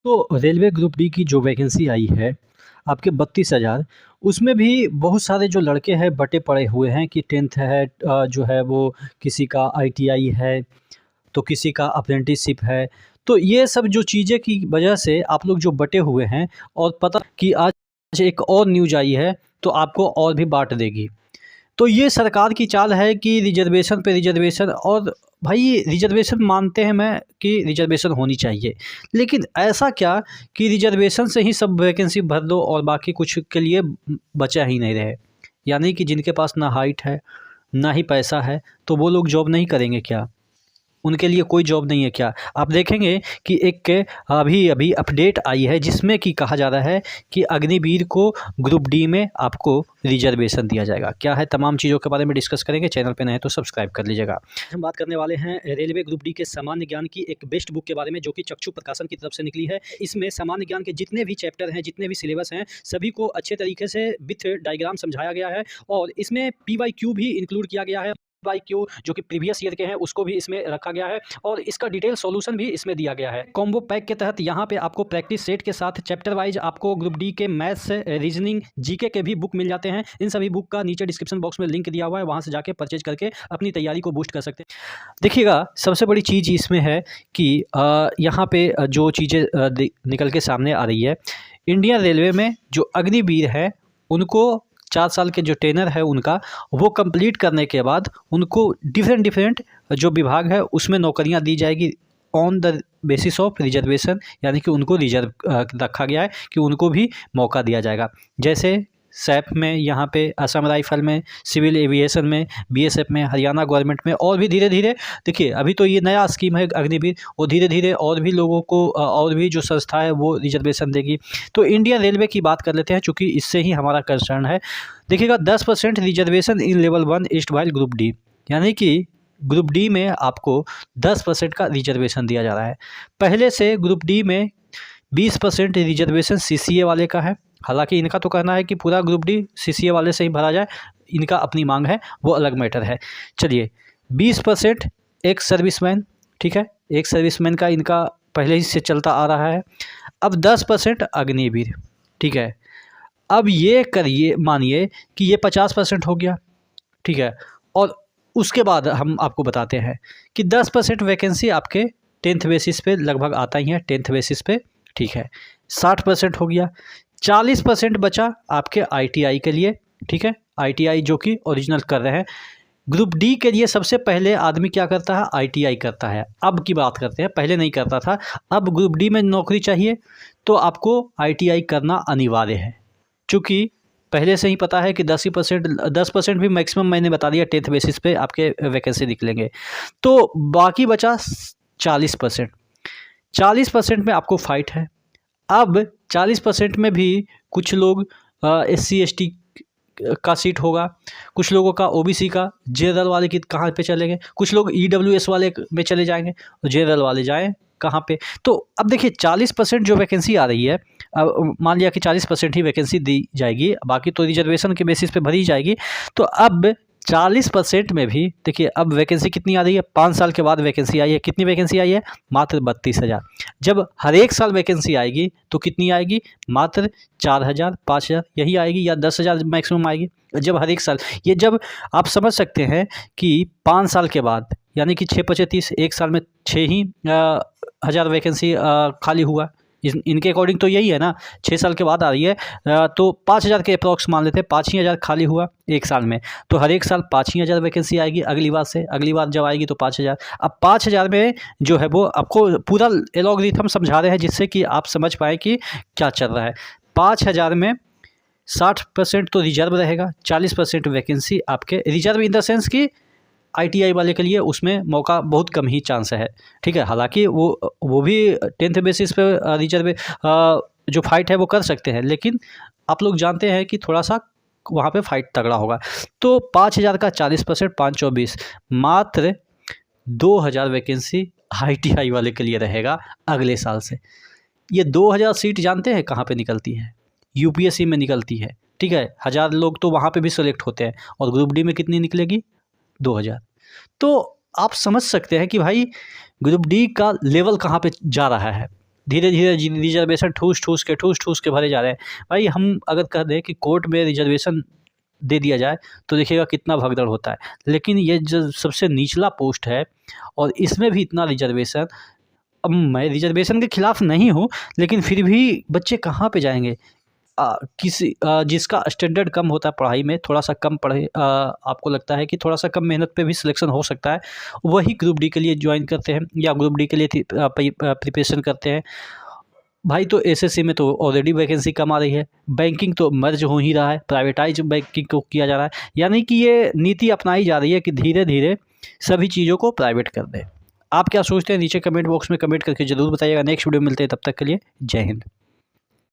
तो railway group D की जो वैकेंसी आई है आपके 32,000, उसमें भी बहुत सारे जो लड़के हैं बटे पड़े हुए हैं कि 10th है, जो है वो किसी का आईटीआई है, तो किसी का अप्रेंटिसशिप है। तो ये सब जो चीज़ें की वजह से आप लोग जो बटे हुए हैं, और पता कि आज एक और न्यूज़ आई है तो आपको और भी बांट देगी। तो ये सरकार की चाल है कि रिजर्वेशन पे रिजर्वेशन। और भाई रिजर्वेशन मानते हैं मैं कि रिजर्वेशन होनी चाहिए, लेकिन ऐसा क्या कि रिजर्वेशन से ही सब वैकेंसी भर दो और बाकी कुछ के लिए बचा ही नहीं रहे। यानी कि जिनके पास ना हाइट है ना ही पैसा है, तो वो लोग जॉब नहीं करेंगे क्या? उनके लिए कोई जॉब नहीं है क्या? आप देखेंगे कि एक अभी-अभी अपडेट आई है जिसमें कि कहा जा रहा है कि अग्निवीर को ग्रुप डी में आपको रिजर्वेशन दिया जाएगा। क्या है तमाम चीज़ों के बारे में डिस्कस करेंगे। चैनल पे नए हैं तो सब्सक्राइब कर लीजिएगा। हम बात करने वाले हैं रेलवे ग्रुप डी के सामान्य ज्ञान की एक बेस्ट बुक के बारे में, जो कि चक्षु प्रकाशन की तरफ से निकली है। इसमें सामान्य ज्ञान के जितने भी चैप्टर हैं, जितने भी सिलेबस हैं, सभी को अच्छे तरीके से विथ डायग्राम समझाया गया है। और इसमें पीवाईक्यू भी इंक्लूड किया गया है। पीवाईक्यू जो कि प्रीवियस ईयर के हैं उसको भी इसमें रखा गया है, और इसका डिटेल सॉल्यूशन भी इसमें दिया गया है। कॉम्बो पैक के तहत यहाँ पे आपको प्रैक्टिस सेट के साथ चैप्टर वाइज आपको ग्रुप डी के मैथ्स, रीजनिंग, जीके के भी बुक मिल जाते हैं। इन सभी बुक का नीचे डिस्क्रिप्शन बॉक्स में लिंक दिया हुआ है, वहाँ से जाके परचेज करके अपनी तैयारी को बूस्ट कर सकते हैं। देखिएगा, सबसे बड़ी चीज़ इसमें है कि यहाँ पे जो चीज़ें निकल के सामने आ रही है, इंडियन रेलवे में जो अग्निवीर है उनको 4 साल के जो ट्रेनर है उनका, वो कंप्लीट करने के बाद उनको डिफरेंट जो विभाग है उसमें नौकरियां दी जाएगी on the basis of reservation. यानी कि उनको रिजर्व रखा गया है कि उनको भी मौका दिया जाएगा। जैसे सैप में, यहाँ पे असम राइफल में, सिविल एविएशन में, बीएसएफ में, हरियाणा गवर्नमेंट में, और भी धीरे धीरे देखिए अभी तो ये नया स्कीम है अग्निवीर, वो धीरे धीरे और भी लोगों को और भी जो संस्था है वो रिजर्वेशन देगी। तो इंडियन रेलवे की बात कर लेते हैं, चूँकि इससे ही हमारा कंसर्न है। देखिएगा, 10% reservation in level 1 east while group D, यानी कि ग्रुप डी में आपको 10% का रिजर्वेशन दिया जा रहा है। पहले से ग्रुप डी में 20% रिजर्वेशन सीसीए वाले का है। हालांकि इनका तो कहना है कि पूरा ग्रुप डी सीसीए वाले से ही भरा जाए, इनका अपनी मांग है, वो अलग मैटर है। चलिए, 20% एक सर्विसमैन, ठीक है, एक सर्विसमैन का इनका पहले ही से चलता आ रहा है। अब 10% अग्निवीर, ठीक है। अब ये करिए, मानिए कि ये 50% हो गया, ठीक है। और उसके बाद हम आपको बताते हैं कि 10% वैकेंसी आपके 10th बेसिस पे लगभग आता ही है, 10th बेसिस पे, ठीक है। 60% हो गया, 40% बचा आपके आईटीआई के लिए, ठीक है। आईटीआई जो कि ओरिजिनल कर रहे हैं। ग्रुप डी के लिए सबसे पहले आदमी क्या करता है? आईटीआई करता है। अब की बात करते हैं, पहले नहीं करता था। अब ग्रुप डी में नौकरी चाहिए तो आपको आईटीआई करना अनिवार्य है, चूँकि पहले से ही पता है कि 10% भी मैक्सिमम मैंने बता दिया 10th बेसिस पे आपके वैकेंसी निकलेंगे। तो बाकी बचा 40%। 40% में आपको फाइट है। अब 40% में भी कुछ लोग SC ST का सीट होगा, कुछ लोगों का OBC का, जनरल वाले की कहाँ पे चलेंगे, कुछ लोग EWS वाले में चले जाएंगे, और जनरल वाले जाएं कहाँ पे? तो अब देखिए 40% जो वैकेंसी आ रही है, अब मान लिया कि 40% ही वैकेंसी दी जाएगी, बाकी तो रिजर्वेशन के बेसिस पे भरी जाएगी। तो अब 40% में भी देखिए अब वैकेंसी कितनी आ रही है? 5 साल के बाद वैकेंसी आई है। कितनी वैकेंसी आई है? मात्र 32,000। जब हर एक साल वैकेंसी आएगी तो कितनी आएगी? मात्र 4,000, 5,000 यही आएगी, या 10,000 मैक्सिमम आएगी जब हर एक साल। ये जब आप समझ सकते हैं कि 5 साल के बाद, यानी कि 6 पचे 30, एक साल में 6 ही हज़ार वैकेंसी खाली हुआ। इनके अकॉर्डिंग तो यही है ना, 6 साल के बाद आ रही है, तो 5,000 के अप्रॉक्स मान लेते हैं, 5 ही हज़ार खाली हुआ एक साल में। तो हर एक साल 5 ही हज़ार वैकेंसी आएगी अगली बार से, अगली बार जब आएगी तो 5,000। अब 5,000 में जो है वो आपको पूरा एलॉगरिथम समझा रहे हैं जिससे कि आप समझ पाएँ कि क्या चल रहा है। 5,000 में 60% तो रिजर्व रहेगा, 40% वैकेंसी आपके रिजर्व इन द सेंस कि आईटीआई वाले के लिए उसमें मौका बहुत कम ही चांस है, ठीक है। हालांकि वो भी 10th बेसिस पे रिजर्व जो फाइट है वो कर सकते हैं, लेकिन आप लोग जानते हैं कि थोड़ा सा वहाँ पे फाइट तगड़ा होगा। तो 5,000 का 40%, 524, मात्र 2,000 वैकेंसी आईटीआई वाले के लिए रहेगा अगले साल से। ये 2,000 सीट जानते हैं कहाँ पे निकलती है? यूपीएससी में निकलती है, ठीक है। 1,000 लोग तो वहाँ पे भी सेलेक्ट होते हैं, और ग्रुप डी में कितनी निकलेगी? 2,000। तो आप समझ सकते हैं कि भाई ग्रुप डी का लेवल कहाँ पे जा रहा है। धीरे धीरे रिजर्वेशन ठूस ठूस के भरे जा रहे हैं। भाई हम अगर कह दें कि कोर्ट में रिजर्वेशन दे दिया जाए तो देखिएगा कितना भगदड़ होता है, लेकिन ये जो सबसे निचला पोस्ट है और इसमें भी इतना रिजर्वेशन। अब मैं रिजर्वेशन के खिलाफ नहीं हूँ, लेकिन फिर भी बच्चे कहाँ पे जाएंगे? जिसका स्टैंडर्ड कम होता है पढ़ाई में, थोड़ा सा कम पढ़े, आपको लगता है कि थोड़ा सा कम मेहनत पे भी सिलेक्शन हो सकता है, वही ग्रुप डी के लिए ज्वाइन करते हैं या ग्रुप डी के लिए प्रिपरेशन करते हैं। भाई तो एसएससी में तो ऑलरेडी वैकेंसी कम आ रही है, बैंकिंग तो मर्ज हो ही रहा है, प्राइवेटाइज बैंकिंग को किया जा रहा है, यानी कि ये नीति अपनाई जा रही है कि धीरे धीरे सभी चीज़ों को प्राइवेट कर दें। आप क्या सोचते हैं नीचे कमेंट बॉक्स में कमेंट करके ज़रूर बताइएगा। नेक्स्ट वीडियो मिलते हैं, तब तक के लिए जय हिंद।